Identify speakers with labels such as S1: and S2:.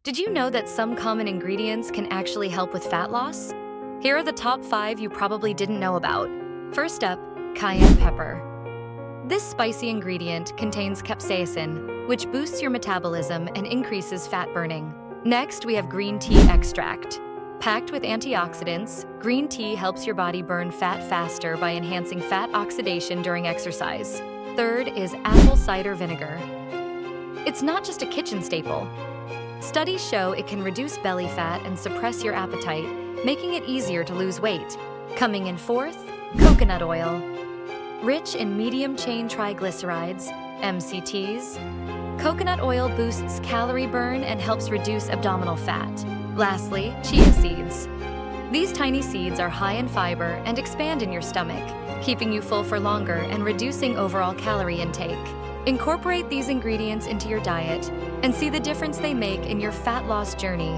S1: Did you know that some common ingredients can actually help with fat loss? Here are the top 5 you probably didn't know about. First up, cayenne pepper. This spicy ingredient contains capsaicin, which boosts your metabolism and increases fat burning. Next, we have green tea extract. Packed with antioxidants, green tea helps your body burn fat faster by enhancing fat oxidation during exercise. Third is apple cider vinegar. It's not just a kitchen staple. Studies show it can reduce belly fat and suppress your appetite, making it easier to lose weight. Coming in fourth, coconut oil. Rich in medium-chain triglycerides, MCTs, coconut oil boosts calorie burn and helps reduce abdominal fat. Lastly, chia seeds. These tiny seeds are high in fiber and expand in your stomach, keeping you full for longer and reducing overall calorie intake. Incorporate these ingredients into your diet and see the difference they make in your fat loss journey.